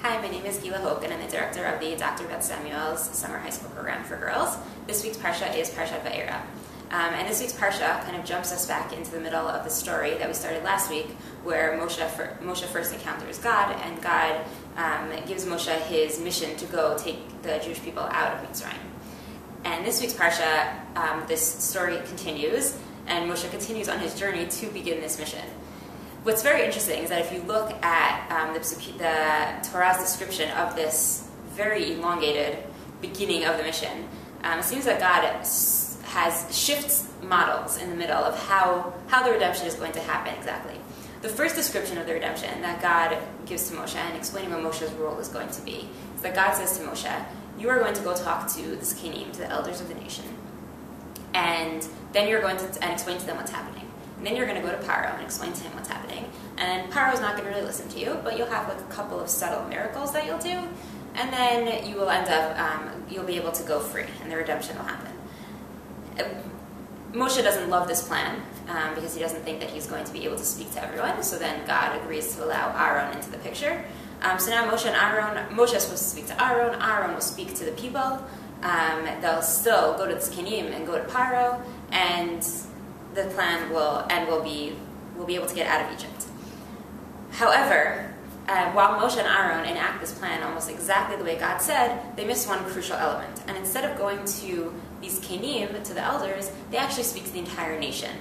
Hi, my name is Gila Hoch, and I'm the director of the Dr. Beth Samuel's Summer High School Program for Girls. This week's Parsha is Parashat Va'eira. And this week's Parsha kind of jumps us back into the middle of the story that we started last week, where Moshe first encounters God, and God gives Moshe his mission to go take the Jewish people out of Mitzrayim. And this week's Parsha, this story continues, and Moshe continues on his journey to begin this mission. What's very interesting is that if you look at the Torah's description of this very elongated beginning of the mission, it seems that God shifts models in the middle of how the redemption is going to happen exactly. The first description of the redemption that God gives to Moshe and explaining what Moshe's role is going to be is that God says to Moshe, you are going to go talk to the Zikanim, to the elders of the nation, and then you're going to explain to them what's happening. And then you're going to go to Paro and explain to him what's happening. And Paro's not going to really listen to you, but you'll have like a couple of subtle miracles that you'll do, and then you will end up, you'll be able to go free, and the redemption will happen. Moshe doesn't love this plan because he doesn't think that he's going to be able to speak to everyone, so then God agrees to allow Aaron into the picture. So now Moshe is supposed to speak to Aaron will speak to the people, they'll still go to the Zikanim and go to Paro, and the plan will be able to get out of Egypt. However, while Moshe and Aaron enact this plan almost exactly the way God said, they miss one crucial element. And instead of going to these Kenim, to the elders, they actually speak to the entire nation.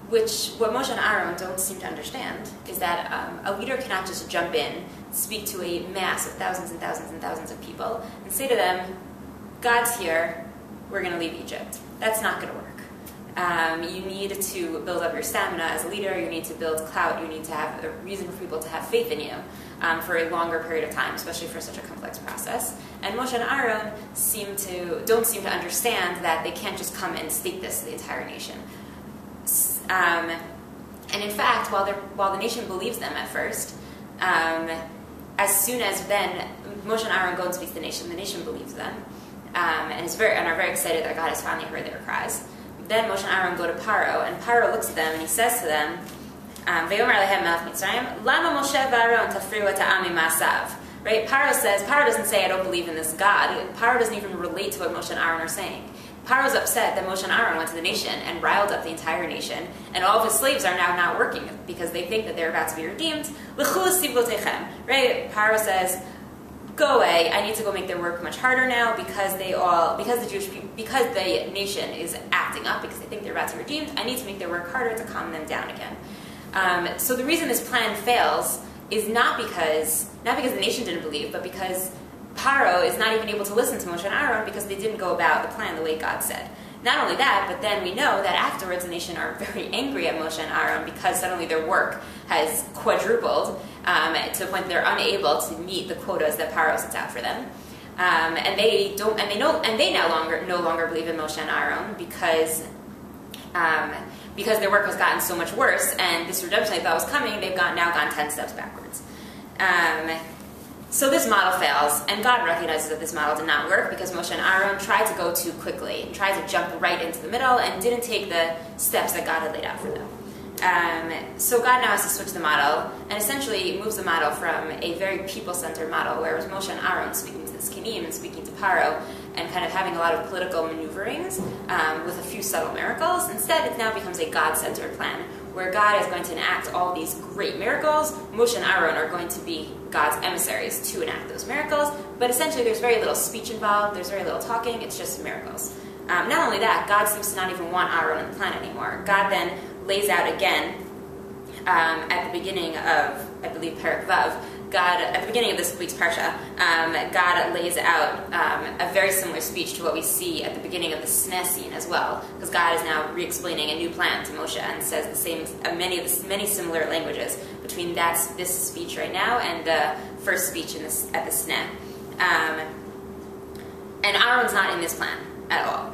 What Moshe and Aaron don't seem to understand is that a leader cannot just jump in, speak to a mass of thousands and thousands and thousands of people, and say to them, God's here, we're going to leave Egypt. That's not going to work. You need to build up your stamina as a leader, you need to build clout, you need to have a reason for people to have faith in you for a longer period of time, especially for such a complex process. And Moshe and Aaron don't seem to understand that they can't just come and state this to the entire nation. And in fact, while the nation believes them at first, as soon as then Moshe and Aaron go and speak to the nation believes them, and are very excited that God has finally heard their cries. Then Moshe and Aaron go to Paro, and Paro looks at them and he says to them, "Ve'omer lehem melech Mitzrayim, lama Moshe v'Aaron tafriu et ha'am ma'asav." Right? Paro doesn't say, "I don't believe in this God." Paro doesn't even relate to what Moshe and Aaron are saying. Paro's upset that Moshe and Aaron went to the nation and riled up the entire nation, and all of his slaves are now not working because they think that they're about to be redeemed. L'chu sivlotechem. Right? Paro says, go away, I need to go make their work much harder now because the nation is acting up because they think they're about to be redeemed. I need to make their work harder to calm them down again. So the reason this plan fails is not because the nation didn't believe, but because Paro is not even able to listen to Moshe and Aaron because they didn't go about the plan the way God said. Not only that, but then we know that afterwards the nation are very angry at Moshe and Aaron because suddenly their work has quadrupled to the point that they're unable to meet the quotas that Paro sets out for them, and they no longer believe in Moshe and Aaron because their work has gotten so much worse, and this redemption they thought was coming, they've now gone 10 steps backwards. So this model fails, and God recognizes that this model did not work because Moshe and Aaron tried to go too quickly, and tried to jump right into the middle, and didn't take the steps that God had laid out for them. So God now has to switch the model, and essentially moves the model from a very people-centered model, where it was Moshe and Aaron speaking to the Zikanim and speaking to Paro, and kind of having a lot of political maneuverings with a few subtle miracles. Instead, it now becomes a God-centered plan, where God is going to enact all these great miracles. Moshe and Aaron are going to be God's emissaries to enact those miracles, but essentially there's very little speech involved, there's very little talking, it's just miracles. Not only that, God seems to not even want Aaron on the plan anymore. God then lays out again, at the beginning of, I believe, Parak Vav, at the beginning of this week's Parsha, God lays out a very similar speech to what we see at the beginning of the Sneh scene as well, because God is now re-explaining a new plan to Moshe and says the same, many similar languages between this speech right now and the first speech at the Sneh. And Aaron's not in this plan at all.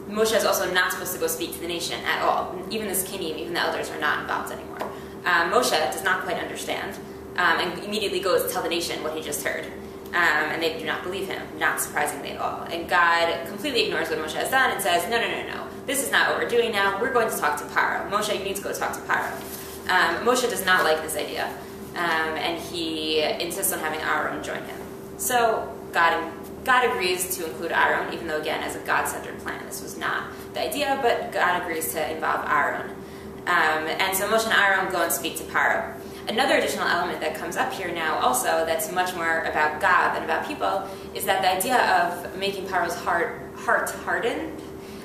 Moshe is also not supposed to go speak to the nation at all. Even the Zikanim, even the elders are not involved anymore. Moshe does not quite understand and immediately goes to tell the nation what he just heard. And they do not believe him, not surprisingly at all. And God completely ignores what Moshe has done and says, no, this is not what we're doing now. We're going to talk to Paro. Moshe, you need to go talk to Paro. Moshe does not like this idea. and he insists on having Aaron join him. So God agrees to include Aaron, even though, again, as a God-centered plan, this was not the idea, but God agrees to involve Aaron. And so Moshe and Aaron go and speak to Paro. Another additional element that comes up here now also that's much more about God than about people is that the idea of making Paro's heart hardened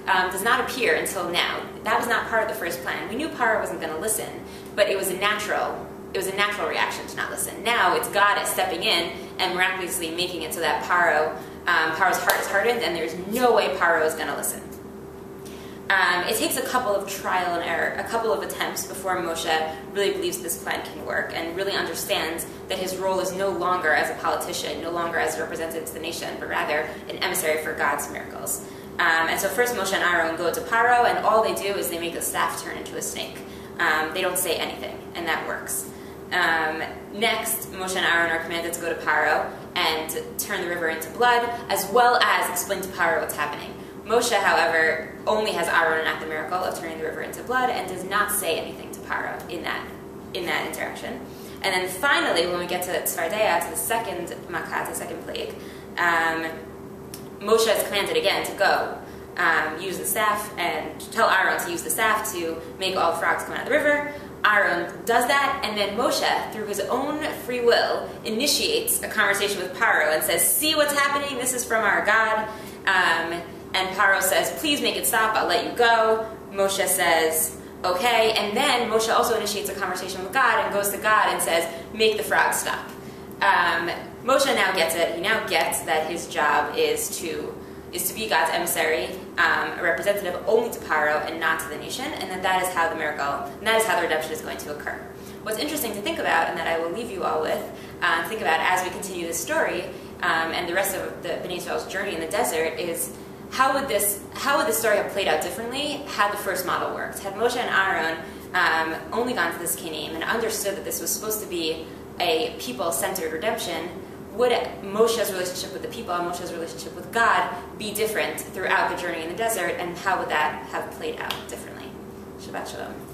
does not appear until now. That was not part of the first plan. We knew Paro wasn't going to listen, but it was a natural reaction to not listen. Now it's God stepping in and miraculously making it so that Paro's heart is hardened, and there's no way Paro is going to listen. It takes a couple of trial and error, a couple of attempts before Moshe really believes this plan can work and really understands that his role is no longer as a politician, no longer as a representative to the nation, but rather an emissary for God's miracles. And so first Moshe and Aaron go to Paro, and all they do is they make the staff turn into a snake. They don't say anything, and that works. Next, Moshe and Aaron are commanded to go to Paro and turn the river into blood, as well as explain to Paro what's happening. Moshe, however, only has Aaron enact the miracle of turning the river into blood and does not say anything to Paro in that interaction. And then finally, when we get to Tzvardeya, to the second makat, the second plague, Moshe is commanded again to go use the staff and tell Aaron to use the staff to make all the frogs come out of the river. Aaron does that, and then Moshe, through his own free will, initiates a conversation with Paro and says, "See what's happening? This is from our God." And Paro says, "Please make it stop, I'll let you go." Moshe says, "Okay." And then Moshe also initiates a conversation with God and goes to God and says, "Make the frogs stop." Moshe now gets it. He now gets that his job is to be God's emissary, a representative only to Paro and not to the nation, and that is how the miracle, and that is how the redemption is going to occur. What's interesting to think about, and that I will leave you all with, think about as we continue this story and the rest of the Bnei Israel's journey in the desert, is how would this story have played out differently had the first model worked? Had Moshe and Aaron only gone to this Canaan and understood that this was supposed to be a people-centered redemption, would Moshe's relationship with the people and Moshe's relationship with God be different throughout the journey in the desert, and how would that have played out differently? Shabbat Shalom.